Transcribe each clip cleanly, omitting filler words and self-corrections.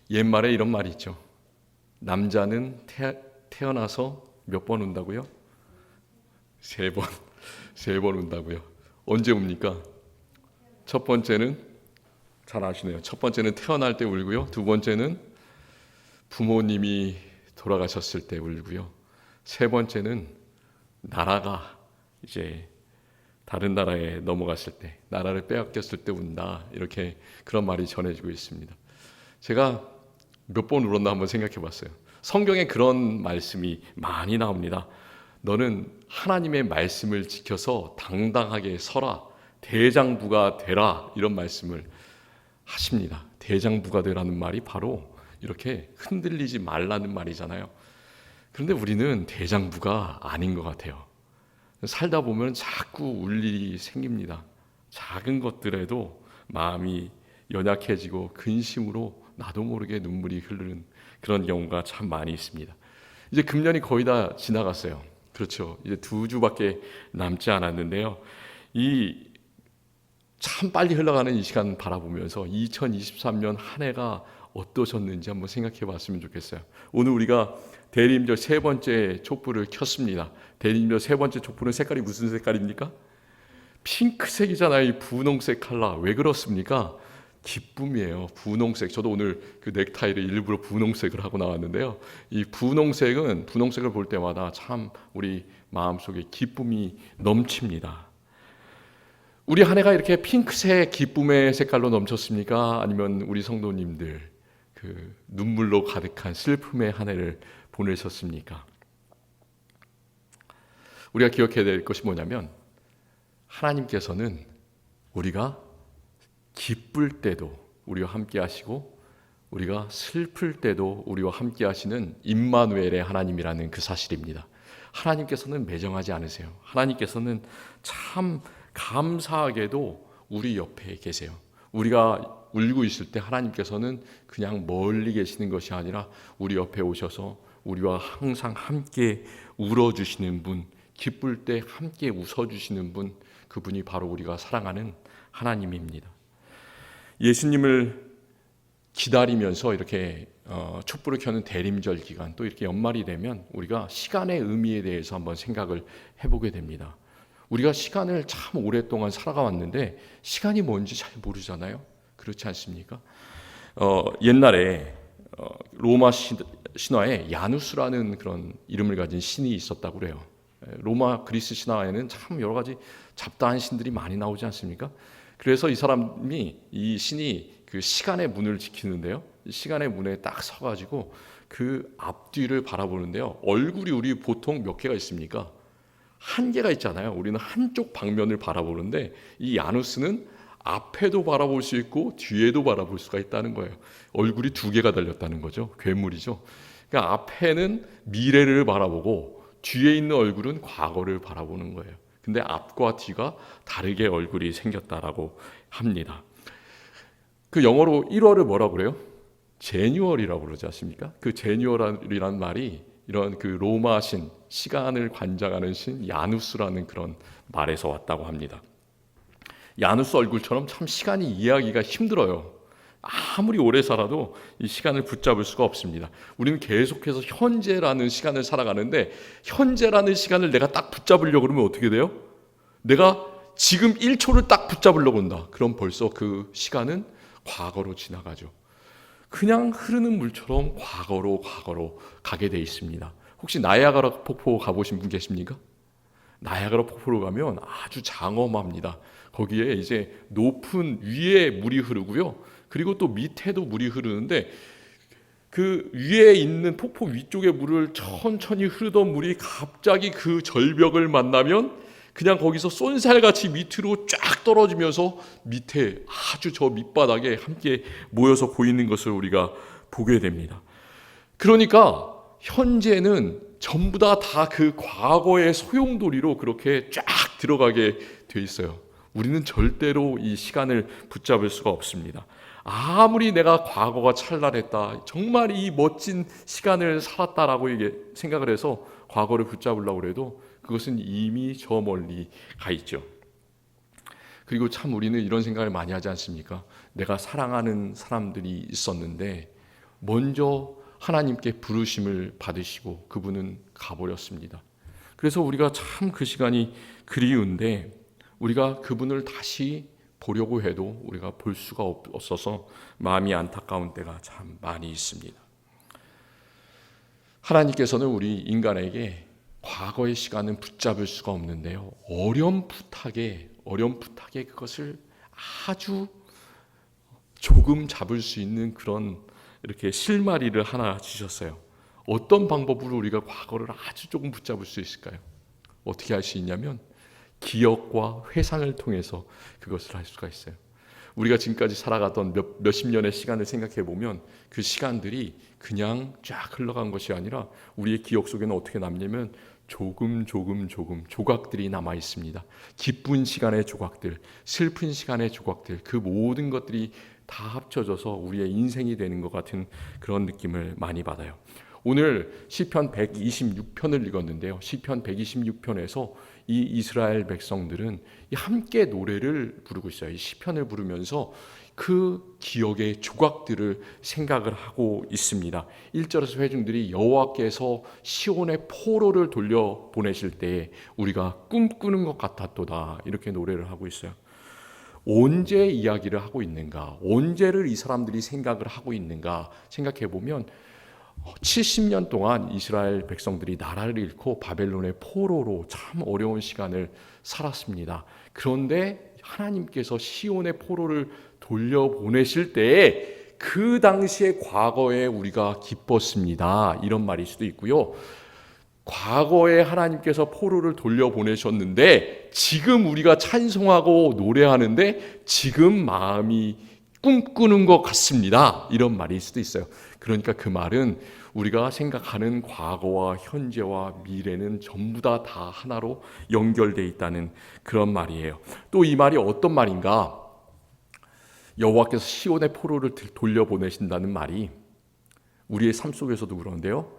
옛말에 이런 말이 있죠. 남자는 태어나서 몇 번 운다고요? 세 번. 세 번 운다고요. 언제 웁니까? 첫 번째는, 잘 아시네요. 첫 번째는 태어날 때 울고요. 두 번째는 부모님이 돌아가셨을 때 울고요. 세 번째는 나라가 이제 다른 나라에 넘어갔을 때, 나라를 빼앗겼을 때 운다. 이렇게 그런 말이 전해지고 있습니다. 제가 몇 번 울었나 한번 생각해 봤어요. 성경에 그런 말씀이 많이 나옵니다. 너는 하나님의 말씀을 지켜서 당당하게 서라. 대장부가 되라. 이런 말씀을 하십니다. 대장부가 되라는 말이 바로 이렇게 흔들리지 말라는 말이잖아요. 그런데 우리는 대장부가 아닌 것 같아요. 살다 보면 자꾸 울 일이 생깁니다. 작은 것들에도 마음이 연약해지고 근심으로 나도 모르게 눈물이 흐르는 그런 경우가 참 많이 있습니다. 이제 금년이 거의 다 지나갔어요. 그렇죠. 이제 2주밖에 남지 않았는데요. 이 참 빨리 흘러가는 이 시간 바라보면서 2023년 한 해가 어떠셨는지 한번 생각해 봤으면 좋겠어요. 오늘 우리가 대리임절 세 번째 촛불을 켰습니다. 대리임절 세 번째 촛불은 색깔이 무슨 색깔입니까? 핑크색이잖아요. 이 분홍색 컬러. 왜 그렇습니까? 기쁨이에요. 분홍색. 저도 오늘 그 넥타이를 일부러 분홍색을 하고 나왔는데요. 이 분홍색을 볼 때마다 참 우리 마음속에 기쁨이 넘칩니다. 우리 한 해가 이렇게 핑크색 기쁨의 색깔로 넘쳤습니까? 아니면 우리 성도님들 그 눈물로 가득한 슬픔의 한 해를 보내셨습니까? 우리가 기억해야 될 것이 뭐냐면 하나님께서는 우리가 기쁠 때도 우리와 함께 하시고 우리가 슬플 때도 우리와 함께 하시는 임마누엘의 하나님이라는 그 사실입니다. 하나님께서는 매정하지 않으세요. 하나님께서는 참 감사하게도 우리 옆에 계세요. 우리가 울고 있을 때 하나님께서는 그냥 멀리 계시는 것이 아니라 우리 옆에 오셔서 우리와 항상 함께 울어주시는 분, 기쁠 때 함께 웃어주시는 분, 그분이 바로 우리가 사랑하는 하나님입니다. 예수님을 기다리면서 이렇게 촛불을 켜는 대림절 기간, 또 이렇게 연말이 되면 우리가 시간의 의미에 대해서 한번 생각을 해보게 됩니다. 우리가 시간을 참 오랫동안 살아가 왔는데 시간이 뭔지 잘 모르잖아요. 그렇지 않습니까? 옛날에 로마 신화에 야누스라는 그런 이름을 가진 신이 있었다고 그래요. 로마 그리스 신화에는 참 여러 가지 잡다한 신들이 많이 나오지 않습니까? 그래서 이 사람이, 이 신이 그 시간의 문을 지키는데요. 시간의 문에 딱 서가지고 그 앞뒤를 바라보는데요. 얼굴이 우리 보통 몇 개가 있습니까? 한 개가 있잖아요. 우리는 한쪽 방면을 바라보는데 이 야누스는 앞에도 바라볼 수 있고 뒤에도 바라볼 수가 있다는 거예요. 얼굴이 2개가 달렸다는 거죠. 괴물이죠. 그러니까 앞에는 미래를 바라보고 뒤에 있는 얼굴은 과거를 바라보는 거예요. 근데 앞과 뒤가 다르게 얼굴이 생겼다라고 합니다. 그 영어로 1월을 뭐라고 그래요? 제뉴얼이라고 그러지 않습니까? 그 제뉴얼이라는 말이 이런 그 로마 신, 시간을 관장하는 신 야누스라는 그런 말에서 왔다고 합니다. 야누스 얼굴처럼 참 시간이 이해하기가 힘들어요. 아무리 오래 살아도 이 시간을 붙잡을 수가 없습니다. 우리는 계속해서 현재라는 시간을 살아가는데 현재라는 시간을 내가 딱 붙잡으려고 그러면 어떻게 돼요? 내가 지금 1초를 딱 붙잡으려고 한다. 그럼 벌써 그 시간은 과거로 지나가죠. 그냥 흐르는 물처럼 과거로 가게 돼 있습니다. 혹시 나이아가라 폭포 가보신 분 계십니까? 나이아가라 폭포로 가면 아주 장엄합니다. 거기에 이제 높은 위에 물이 흐르고요. 그리고 또 밑에도 물이 흐르는데 그 위에 있는 폭포 위쪽의 물을 천천히 흐르던 물이 갑자기 그 절벽을 만나면 그냥 거기서 쏜살같이 밑으로 쫙 떨어지면서 밑에 아주 저 밑바닥에 함께 모여서 보이는 것을 우리가 보게 됩니다. 그러니까 현재는 전부 다 그 과거의 소용돌이로 그렇게 쫙 들어가게 돼 있어요. 우리는 절대로 이 시간을 붙잡을 수가 없습니다. 아무리 내가 과거가 찬란했다, 정말 이 멋진 시간을 살았다라고 생각을 해서 과거를 붙잡으려고 해도 그것은 이미 저 멀리 가 있죠. 그리고 참 우리는 이런 생각을 많이 하지 않습니까? 내가 사랑하는 사람들이 있었는데 먼저 하나님께 부르심을 받으시고 그분은 가버렸습니다. 그래서 우리가 참 그 시간이 그리운데 우리가 그분을 다시 보려고 해도 우리가 볼 수가 없어서 마음이 안타까운 때가 참 많이 있습니다. 하나님께서는 우리 인간에게 과거의 시간은 붙잡을 수가 없는데요, 어렴풋하게 그것을 아주 조금 잡을 수 있는 그런 이렇게 실마리를 하나 주셨어요. 어떤 방법으로 우리가 과거를 아주 조금 붙잡을 수 있을까요? 어떻게 할 수 있냐면 기억과 회상을 통해서 그것을 할 수가 있어요. 우리가 지금까지 살아갔던 몇십 년의 시간을 생각해 보면 그 시간들이 그냥 쫙 흘러간 것이 아니라 우리의 기억 속에는 어떻게 남냐면 조금 조각들이 남아 있습니다. 기쁜 시간의 조각들, 슬픈 시간의 조각들, 그 모든 것들이 다 합쳐져서 우리의 인생이 되는 것 같은 그런 느낌을 많이 받아요. 오늘 시편 126편을 읽었는데요, 시편 126편에서 이 이스라엘 백성들은 함께 노래를 부르고 있어요. 이 시편을 부르면서 그 기억의 조각들을 생각을 하고 있습니다. 1절에서 회중들이 여호와께서 시온의 포로를 돌려보내실 때에 우리가 꿈꾸는 것 같았도다, 이렇게 노래를 하고 있어요. 언제 이야기를 하고 있는가, 언제를 이 사람들이 생각을 하고 있는가 생각해 보면 70년 동안 이스라엘 백성들이 나라를 잃고 바벨론의 포로로 참 어려운 시간을 살았습니다. 그런데 하나님께서 시온의 포로를 돌려보내실 때에 그 당시의 과거에 우리가 기뻤습니다, 이런 말일 수도 있고요, 과거에 하나님께서 포로를 돌려보내셨는데 지금 우리가 찬송하고 노래하는데 지금 마음이 꿈꾸는 것 같습니다, 이런 말일 수도 있어요. 그러니까 그 말은 우리가 생각하는 과거와 현재와 미래는 전부 다 하나로 연결되어 있다는 그런 말이에요. 또 이 말이 어떤 말인가? 여호와께서 시온의 포로를 돌려보내신다는 말이 우리의 삶 속에서도 그런데요,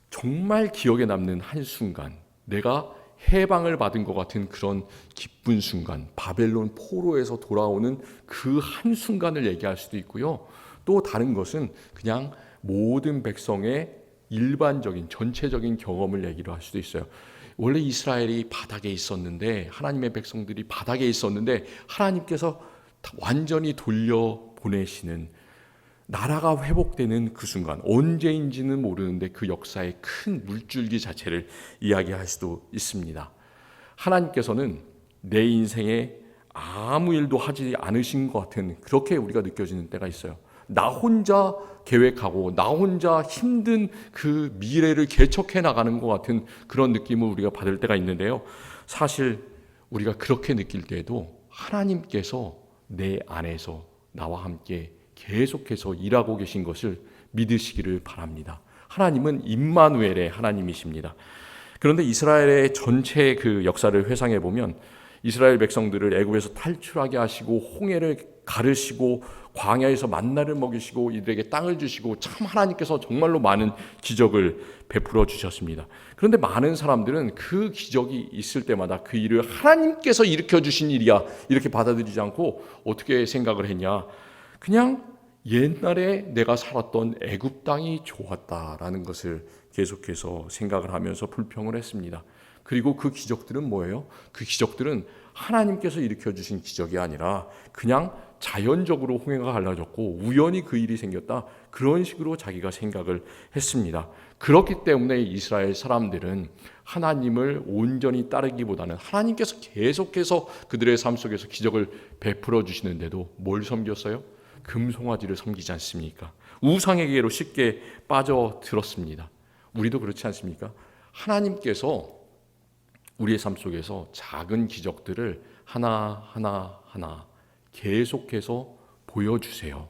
정말 기억에 남는 한순간, 내가 해방을 받은 것 같은 그런 기쁜 순간, 바벨론 포로에서 돌아오는 그 한순간을 얘기할 수도 있고요, 또 다른 것은 그냥 모든 백성의 일반적인 전체적인 경험을 얘기를 할 수도 있어요. 원래 이스라엘이 바닥에 있었는데, 하나님의 백성들이 바닥에 있었는데 하나님께서 완전히 돌려보내시는, 나라가 회복되는 그 순간, 언제인지는 모르는데 그 역사의 큰 물줄기 자체를 이야기할 수도 있습니다. 하나님께서는 내 인생에 아무 일도 하지 않으신 것 같은, 그렇게 우리가 느껴지는 때가 있어요. 나 혼자 계획하고 나 혼자 힘든 그 미래를 개척해 나가는 것 같은 그런 느낌을 우리가 받을 때가 있는데요, 사실 우리가 그렇게 느낄 때에도 하나님께서 내 안에서 나와 함께 계속해서 일하고 계신 것을 믿으시기를 바랍니다. 하나님은 임마누엘의 하나님이십니다. 그런데 이스라엘의 전체 그 역사를 회상해 보면 이스라엘 백성들을 애굽에서 탈출하게 하시고 홍해를 가르시고 광야에서 만나를 먹이시고 이들에게 땅을 주시고 참 하나님께서 정말로 많은 기적을 베풀어 주셨습니다. 그런데 많은 사람들은 그 기적이 있을 때마다 그 일을 하나님께서 일으켜 주신 일이야 이렇게 받아들이지 않고 어떻게 생각을 했냐, 그냥 옛날에 내가 살았던 애굽 땅이 좋았다라는 것을 계속해서 생각을 하면서 불평을 했습니다. 그리고 그 기적들은 뭐예요? 그 기적들은 하나님께서 일으켜 주신 기적이 아니라 그냥 자연적으로 홍해가 갈라졌고 우연히 그 일이 생겼다, 그런 식으로 자기가 생각을 했습니다. 그렇기 때문에 이스라엘 사람들은 하나님을 온전히 따르기보다는 하나님께서 계속해서 그들의 삶 속에서 기적을 베풀어 주시는데도 뭘 섬겼어요? 금송아지를 섬기지 않습니까? 우상에게로 쉽게 빠져들었습니다. 우리도 그렇지 않습니까? 하나님께서 우리의 삶 속에서 작은 기적들을 하나하나 계속해서 보여주세요.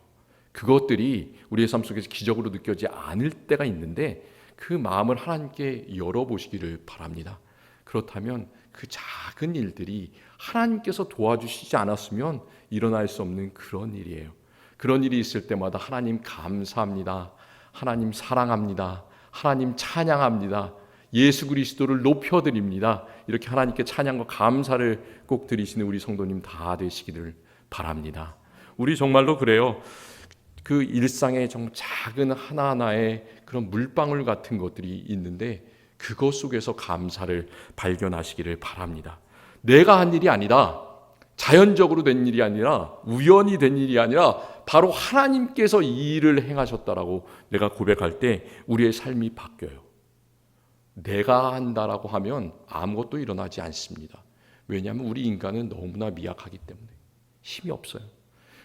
그것들이 우리의 삶 속에서 기적으로 느껴지지 않을 때가 있는데 그 마음을 하나님께 열어보시기를 바랍니다. 그렇다면 그 작은 일들이 하나님께서 도와주시지 않았으면 일어날 수 없는 그런 일이에요. 그런 일이 있을 때마다 하나님 감사합니다, 하나님 사랑합니다, 하나님 찬양합니다, 예수 그리스도를 높여드립니다, 이렇게 하나님께 찬양과 감사를 꼭 드리시는 우리 성도님 다 되시기를 바랍니다. 우리 정말로 그래요. 그 일상의 좀 작은 하나하나의 그런 물방울 같은 것들이 있는데 그것 속에서 감사를 발견하시기를 바랍니다. 내가 한 일이 아니다. 자연적으로 된 일이 아니라 우연히 된 일이 아니라 바로 하나님께서 이 일을 행하셨다라고 내가 고백할 때 우리의 삶이 바뀌어요. 내가 한다라고 하면 아무것도 일어나지 않습니다. 왜냐하면 우리 인간은 너무나 미약하기 때문에 힘이 없어요.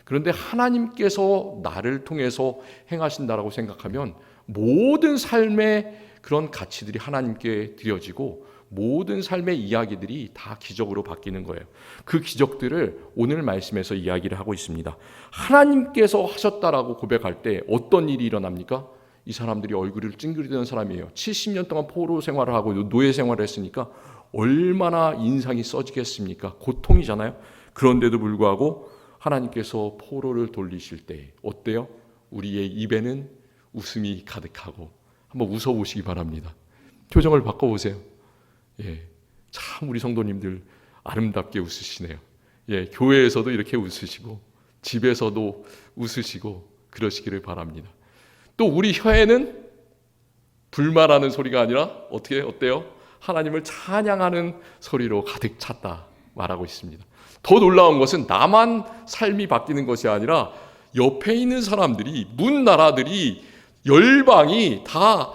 그런데 하나님께서 나를 통해서 행하신다라고 생각하면 모든 삶의 그런 가치들이 하나님께 드려지고 모든 삶의 이야기들이 다 기적으로 바뀌는 거예요. 그 기적들을 오늘 말씀에서 이야기를 하고 있습니다. 하나님께서 하셨다라고 고백할 때 어떤 일이 일어납니까? 이 사람들이 얼굴을 찡그리던 사람이에요. 70년 동안 포로 생활을 하고 노예 생활을 했으니까 얼마나 인상이 써지겠습니까? 고통이잖아요. 그런데도 불구하고 하나님께서 포로를 돌리실 때 어때요? 우리의 입에는 웃음이 가득하고 한번 웃어보시기 바랍니다. 표정을 바꿔보세요. 예, 참 우리 성도님들 아름답게 웃으시네요. 예, 교회에서도 이렇게 웃으시고 집에서도 웃으시고 그러시기를 바랍니다. 또 우리 혀에는 불말하는 소리가 아니라 어때요? 하나님을 찬양하는 소리로 가득 찼다 말하고 있습니다. 더 놀라운 것은 나만 삶이 바뀌는 것이 아니라 옆에 있는 사람들이 문 나라들이 열방이 다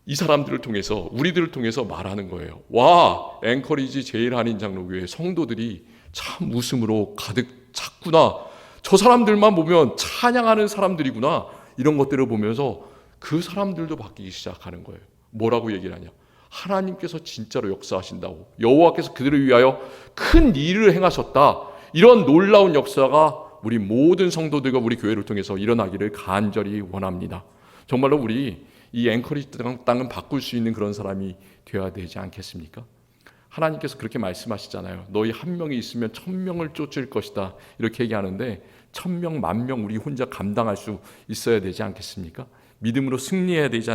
이 사람들을 통해서 우리들을 통해서 말하는 거예요. 와, 앵커리지 제일한인장로교회 성도들이 참 웃음으로 가득 찼구나. 저 사람들만 보면 찬양하는 사람들이구나. 이런 것들을 보면서 그 사람들도 바뀌기 시작하는 거예요. 뭐라고 얘기를 하냐? 하나님께서 진짜로 역사하신다고, 여호와께서 그들을 위하여 큰 일을 행하셨다. 이런 놀라운 역사가 우리 모든 성도들과 우리 교회를 통해서 일어나기를 간절히 원합니다. 정말로 우리 이 앵커리지 땅은 바꿀 수 있는 그런 사람이 되어야 되지 않겠습니까? 하나님께서 그렇게 말씀하시잖아요. 너희 한 명이 있으면 1000명을 쫓을 것이다. 이렇게 얘기하는데 1000명, 10,000명 우리 혼자 감당할 수 있어야 되지 않겠습니까? 믿음으로 승리해야 되지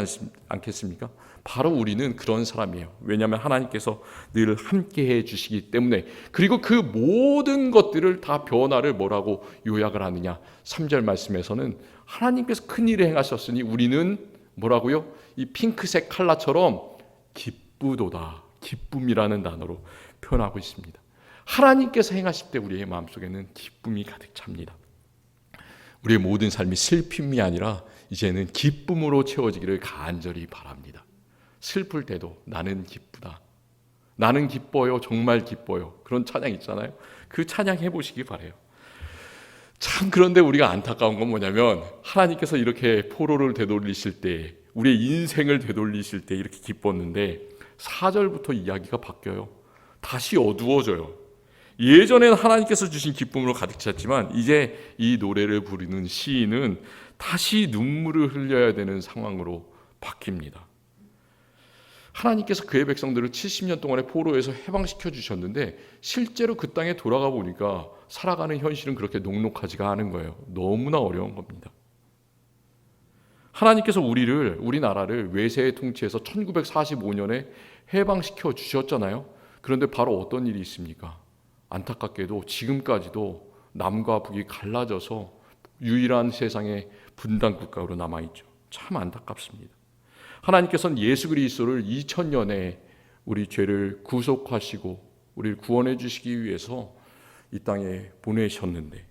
않겠습니까? 바로 우리는 그런 사람이에요. 왜냐하면 하나님께서 늘 함께해 주시기 때문에. 그리고 그 모든 것들을 다 변화를 뭐라고 요약을 하느냐? 3절 말씀에서는 하나님께서 큰 일을 행하셨으니 우리는 뭐라고요? 이 핑크색 칼라처럼 기쁘도다. 기쁨이라는 단어로 표현하고 있습니다. 하나님께서 행하실 때 우리의 마음속에는 기쁨이 가득 찹니다. 우리의 모든 삶이 슬픔이 아니라 이제는 기쁨으로 채워지기를 간절히 바랍니다. 슬플 때도 나는 기쁘다. 나는 기뻐요. 정말 기뻐요. 그런 찬양 있잖아요. 그 찬양 해보시기 바라요. 참 그런데 우리가 안타까운 건 뭐냐면 하나님께서 이렇게 포로를 되돌리실 때 우리의 인생을 되돌리실 때 이렇게 기뻤는데 4절부터 이야기가 바뀌어요. 다시 어두워져요. 예전에는 하나님께서 주신 기쁨으로 가득 찼지만 이제 이 노래를 부르는 시인은 다시 눈물을 흘려야 되는 상황으로 바뀝니다. 하나님께서 그의 백성들을 70년 동안의 포로에서 해방시켜 주셨는데 실제로 그 땅에 돌아가 보니까 살아가는 현실은 그렇게 녹록하지가 않은 거예요. 너무나 어려운 겁니다. 하나님께서 우리나라를 외세의 통치에서 1945년에 해방시켜 주셨잖아요. 그런데 바로 어떤 일이 있습니까? 안타깝게도 지금까지도 남과 북이 갈라져서 유일한 세상의 분단 국가로 남아있죠. 참 안타깝습니다. 하나님께서는 예수 그리스도를 2000년에 우리 죄를 구속하시고 우리를 구원해 주시기 위해서 이 땅에 보내셨는데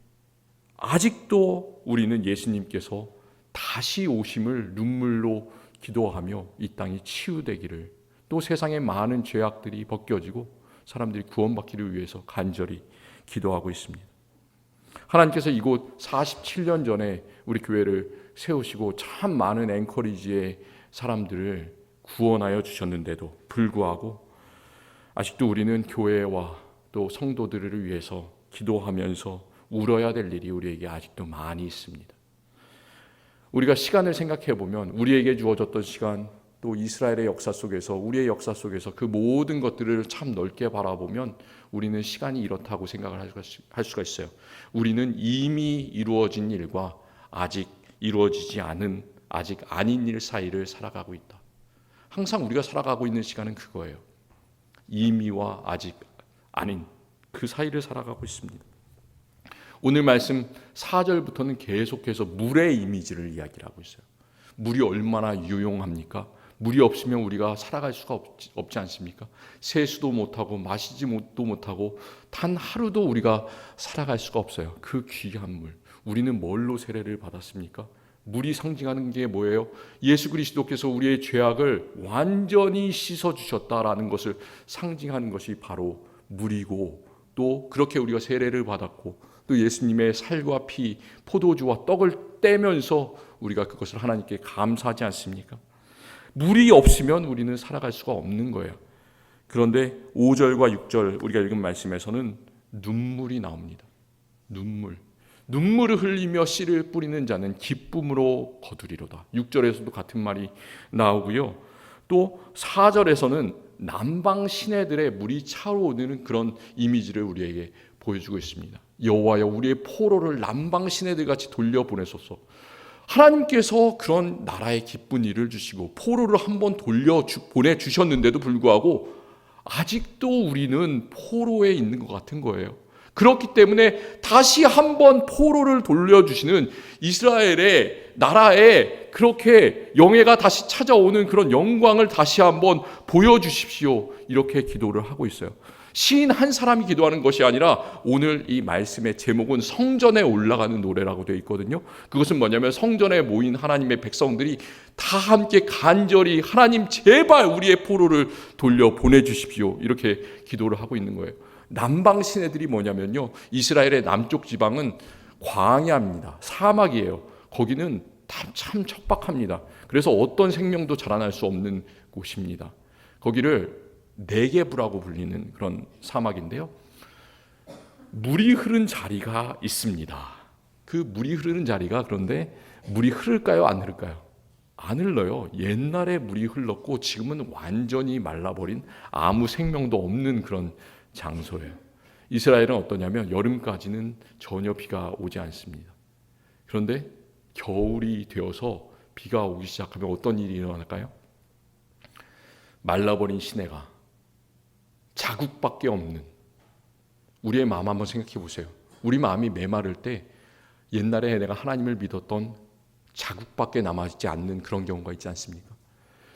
아직도 우리는 예수님께서 다시 오심을 눈물로 기도하며 이 땅이 치유되기를, 또 세상의 많은 죄악들이 벗겨지고 사람들이 구원받기를 위해서 간절히 기도하고 있습니다. 하나님께서 이곳 47년 전에 우리 교회를 세우시고 참 많은 앵커리지의 사람들을 구원하여 주셨는데도 불구하고 아직도 우리는 교회와 또 성도들을 위해서 기도하면서 울어야 될 일이 우리에게 아직도 많이 있습니다. 우리가 시간을 생각해 보면 우리에게 주어졌던 시간, 또 이스라엘의 역사 속에서 우리의 역사 속에서 그 모든 것들을 참 넓게 바라보면 우리는 시간이 이렇다고 생각을 할 수가 있어요. 우리는 이미 이루어진 일과 아직 이루어지지 않은, 아직 아닌 일 사이를 살아가고 있다. 항상 우리가 살아가고 있는 시간은 그거예요. 이미와 아직 아닌 그 사이를 살아가고 있습니다. 오늘 말씀 4절부터는 계속해서 물의 이미지를 이야기를 하고 있어요. 물이 얼마나 유용합니까? 물이 없으면 우리가 살아갈 수가 없지 않습니까? 세수도 못하고 마시지도 못하고 단 하루도 우리가 살아갈 수가 없어요. 그 귀한 물. 우리는 뭘로 세례를 받았습니까? 물이 상징하는 게 뭐예요? 예수 그리스도께서 우리의 죄악을 완전히 씻어주셨다라는 것을 상징하는 것이 바로 물이고, 또 그렇게 우리가 세례를 받았고, 또 예수님의 살과 피, 포도주와 떡을 떼면서 우리가 그것을 하나님께 감사하지 않습니까? 물이 없으면 우리는 살아갈 수가 없는 거예요. 그런데 5절과 6절 우리가 읽은 말씀에서는 눈물이 나옵니다. 눈물을 흘리며 씨를 뿌리는 자는 기쁨으로 거두리로다. 6절에서도 같은 말이 나오고요. 또 4절에서는 남방 시내들의 물이 차오르는 그런 이미지를 우리에게 보여주고 있습니다. 여호와여, 우리의 포로를 남방 시내들 같이 돌려보내소서. 하나님께서 그런 나라의 기쁜 일을 주시고 포로를 한번 보내주셨는데도 불구하고 아직도 우리는 포로에 있는 것 같은 거예요. 그렇기 때문에 다시 한번 포로를 돌려주시는 이스라엘의 나라에 그렇게 영예가 다시 찾아오는 그런 영광을 다시 한번 보여주십시오. 이렇게 기도를 하고 있어요. 시인 한 사람이 기도하는 것이 아니라 오늘 이 말씀의 제목은 성전에 올라가는 노래라고 되어 있거든요. 그것은 뭐냐면 성전에 모인 하나님의 백성들이 다 함께 간절히 하나님 제발 우리의 포로를 돌려 보내주십시오. 이렇게 기도를 하고 있는 거예요. 남방 시내들이 뭐냐면요, 이스라엘의 남쪽 지방은 광야입니다. 사막이에요. 거기는 참 척박합니다. 그래서 어떤 생명도 자라날 수 없는 곳입니다. 거기를 네게브라고 불리는 그런 사막인데요, 물이 흐른 자리가 있습니다. 그 물이 흐르는 자리가, 그런데 물이 흐를까요, 안 흐를까요? 안 흘러요. 옛날에 물이 흘렀고 지금은 완전히 말라버린 아무 생명도 없는 그런 장소예요. 이스라엘은 어떠냐면 여름까지는 전혀 비가 오지 않습니다. 그런데 겨울이 되어서 비가 오기 시작하면 어떤 일이 일어날까요? 말라버린 시내가 자국밖에 없는, 우리의 마음 한번 생각해 보세요. 우리 마음이 메마를 때 옛날에 내가 하나님을 믿었던 자국밖에 남아있지 않는 그런 경우가 있지 않습니까?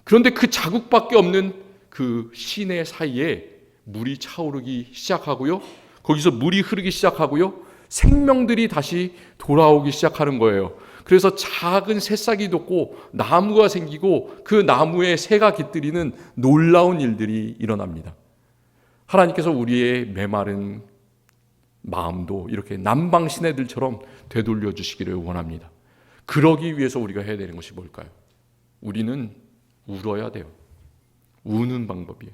그런데 그 자국밖에 없는 그 시내 사이에 물이 차오르기 시작하고요, 거기서 물이 흐르기 시작하고요, 생명들이 다시 돌아오기 시작하는 거예요. 그래서 작은 새싹이 돋고 나무가 생기고 그 나무에 새가 깃들이는 놀라운 일들이 일어납니다. 하나님께서 우리의 메마른 마음도 이렇게 남방 시내들처럼 되돌려 주시기를 원합니다. 그러기 위해서 우리가 해야 되는 것이 뭘까요? 우리는 울어야 돼요. 우는 방법이에요.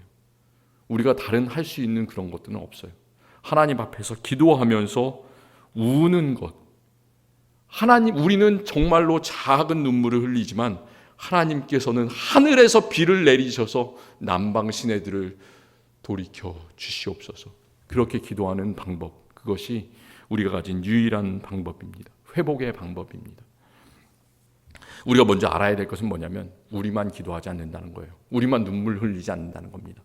우리가 다른 할 수 있는 그런 것들은 없어요. 하나님 앞에서 기도하면서 우는 것. 우리는 정말로 작은 눈물을 흘리지만 하나님께서는 하늘에서 비를 내리셔서 남방 시내들을 돌이켜 주시옵소서. 그렇게 기도하는 방법, 그것이 우리가 가진 유일한 방법입니다. 회복의 방법입니다. 우리가 먼저 알아야 될 것은 뭐냐면 우리만 기도하지 않는다는 거예요. 우리만 눈물 흘리지 않는다는 겁니다.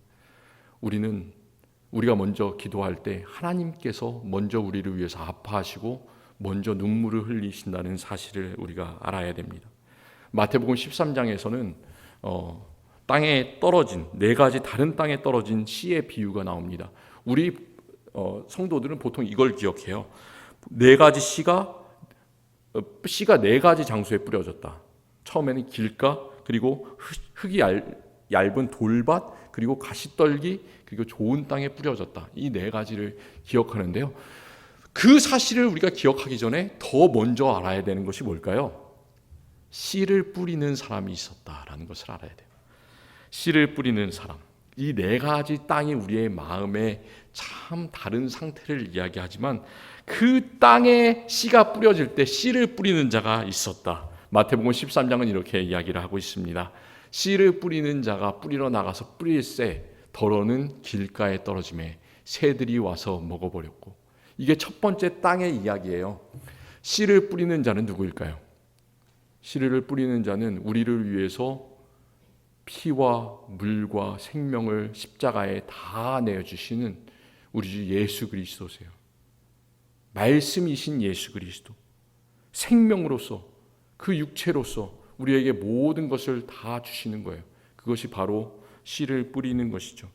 우리가 먼저 기도할 때 하나님께서 먼저 우리를 위해서 아파하시고 먼저 눈물을 흘리신다는 사실을 우리가 알아야 됩니다. 마태복음 13장에서는 땅에 떨어진 네 가지 다른 땅에 떨어진 씨의 비유가 나옵니다. 우리 성도들은 보통 이걸 기억해요. 네 가지 씨가 네 가지 장소에 뿌려졌다. 처음에는 길가, 그리고 흙이 얇은 돌밭, 그리고 가시떨기, 그리고 좋은 땅에 뿌려졌다. 이 네 가지를 기억하는데요, 그 사실을 우리가 기억하기 전에 더 먼저 알아야 되는 것이 뭘까요? 씨를 뿌리는 사람이 있었다라는 것을 알아야 돼요. 씨를 뿌리는 사람. 이 네 가지 땅이 우리의 마음에 참 다른 상태를 이야기하지만 그 땅에 씨가 뿌려질 때 씨를 뿌리는 자가 있었다. 마태복음 13장은 이렇게 이야기를 하고 있습니다. 씨를 뿌리는 자가 뿌리러 나가서 뿌릴새 덜어는 길가에 떨어짐에 새들이 와서 먹어버렸고, 이게 첫 번째 땅의 이야기예요. 씨를 뿌리는 자는 누구일까요? 씨를 뿌리는 자는 우리를 위해서 피와 물과 생명을 십자가에 다 내어주시는 우리 주 예수 그리스도세요. 말씀이신 예수 그리스도, 생명으로서 그 육체로서 우리에게 모든 것을 다 주시는 거예요. 그것이 바로 씨를 뿌리는 것이죠.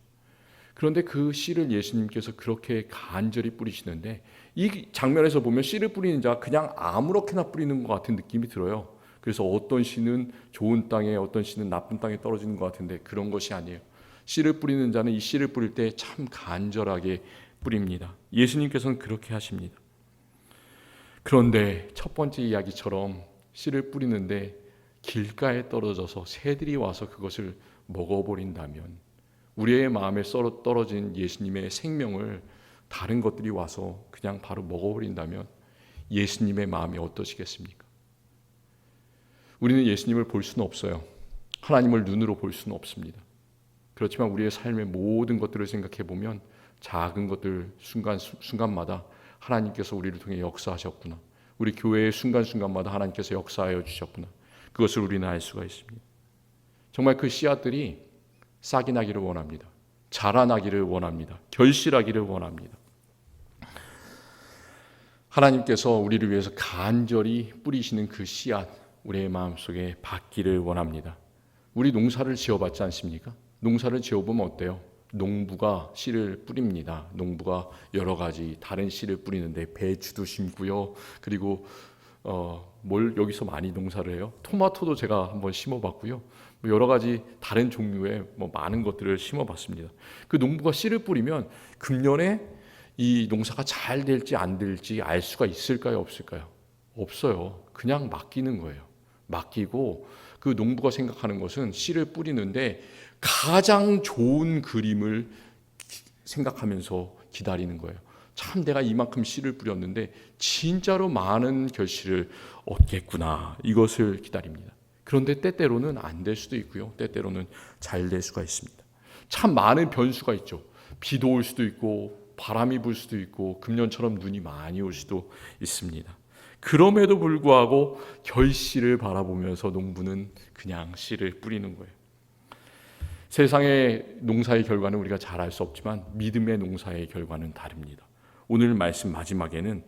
그런데 그 씨를 예수님께서 그렇게 간절히 뿌리시는데, 이 장면에서 보면 씨를 뿌리는 자 그냥 아무렇게나 뿌리는 것 같은 느낌이 들어요. 그래서 어떤 씨는 좋은 땅에, 어떤 씨는 나쁜 땅에 떨어지는 것 같은데 그런 것이 아니에요. 씨를 뿌리는 자는 이 씨를 뿌릴 때 참 간절하게 뿌립니다. 예수님께서는 그렇게 하십니다. 그런데 첫 번째 이야기처럼 씨를 뿌리는데 길가에 떨어져서 새들이 와서 그것을 먹어버린다면, 우리의 마음에 떨어진 예수님의 생명을 다른 것들이 와서 그냥 바로 먹어버린다면 예수님의 마음이 어떠시겠습니까? 우리는 예수님을 볼 수는 없어요. 하나님을 눈으로 볼 수는 없습니다. 그렇지만 우리의 삶의 모든 것들을 생각해 보면 작은 것들 순간마다 하나님께서 우리를 통해 역사하셨구나. 우리 교회의 순간순간마다 하나님께서 역사하여 주셨구나. 그것을 우리는 알 수가 있습니다. 정말 그 씨앗들이 싹이 나기를 원합니다. 자라나기를 원합니다. 결실하기를 원합니다. 하나님께서 우리를 위해서 간절히 뿌리시는 그 씨앗, 우리의 마음속에 받기를 원합니다. 우리 농사를 지어봤지 않습니까? 농사를 지어보면 어때요? 농부가 씨를 뿌립니다. 농부가 여러 가지 다른 씨를 뿌리는데 배추도 심고요. 그리고 뭘 여기서 많이 농사를 해요? 토마토도 제가 한번 심어봤고요. 여러 가지 다른 종류의 많은 것들을 심어봤습니다. 그 농부가 씨를 뿌리면 금년에 이 농사가 잘 될지 안 될지 알 수가 있을까요? 없을까요? 없어요. 그냥 맡기는 거예요. 맡기고 그 농부가 생각하는 것은 씨를 뿌리는데 가장 좋은 그림을 생각하면서 기다리는 거예요. 참 내가 이만큼 씨를 뿌렸는데 진짜로 많은 결실을 얻겠구나, 이것을 기다립니다. 그런데 때때로는 안 될 수도 있고요. 때때로는 잘 될 수가 있습니다. 참 많은 변수가 있죠. 비도 올 수도 있고 바람이 불 수도 있고 금년처럼 눈이 많이 올 수도 있습니다. 그럼에도 불구하고 결실을 바라보면서 농부는 그냥 씨를 뿌리는 거예요. 세상의 농사의 결과는 우리가 잘 알 수 없지만 믿음의 농사의 결과는 다릅니다. 오늘 말씀 마지막에는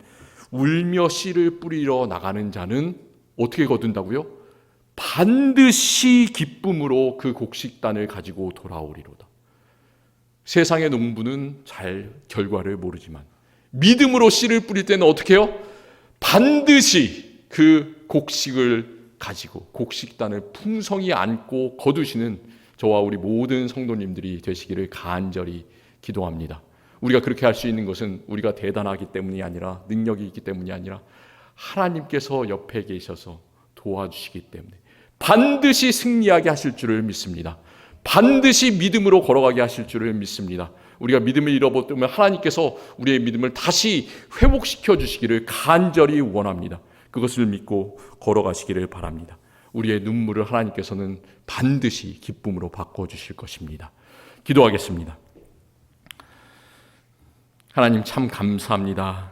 울며 씨를 뿌리러 나가는 자는 어떻게 거둔다고요? 반드시 기쁨으로 그 곡식단을 가지고 돌아오리로다. 세상의 농부는 잘 결과를 모르지만 믿음으로 씨를 뿌릴 때는 어떻게 해요? 반드시 그 곡식을 가지고 곡식단을 풍성히 안고 거두시는 저와 우리 모든 성도님들이 되시기를 간절히 기도합니다. 우리가 그렇게 할 수 있는 것은 우리가 대단하기 때문이 아니라, 능력이 있기 때문이 아니라 하나님께서 옆에 계셔서 도와주시기 때문에 반드시 승리하게 하실 줄을 믿습니다. 반드시 믿음으로 걸어가게 하실 줄을 믿습니다. 우리가 믿음을 잃어버리면 하나님께서 우리의 믿음을 다시 회복시켜 주시기를 간절히 원합니다. 그것을 믿고 걸어가시기를 바랍니다. 우리의 눈물을 하나님께서는 반드시 기쁨으로 바꿔주실 것입니다. 기도하겠습니다. 하나님 참 감사합니다.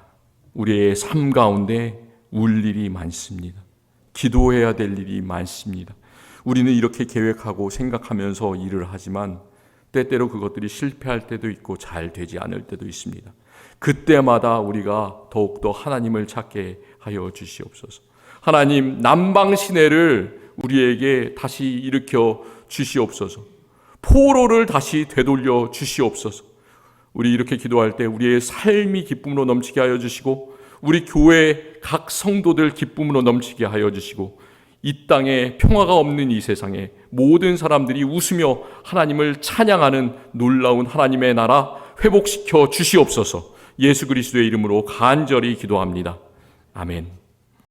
우리의 삶 가운데 울 일이 많습니다. 기도해야 될 일이 많습니다. 우리는 이렇게 계획하고 생각하면서 일을 하지만 때때로 그것들이 실패할 때도 있고 잘 되지 않을 때도 있습니다. 그때마다 우리가 더욱더 하나님을 찾게 하여 주시옵소서. 하나님, 남방 시내를 우리에게 다시 일으켜 주시옵소서. 포로를 다시 되돌려 주시옵소서. 우리 이렇게 기도할 때 우리의 삶이 기쁨으로 넘치게 하여 주시고, 우리 교회 각 성도들 기쁨으로 넘치게 하여 주시고, 이 땅에 평화가 없는 이 세상에 모든 사람들이 웃으며 하나님을 찬양하는 놀라운 하나님의 나라 회복시켜 주시옵소서. 예수 그리스도의 이름으로 간절히 기도합니다. 아멘.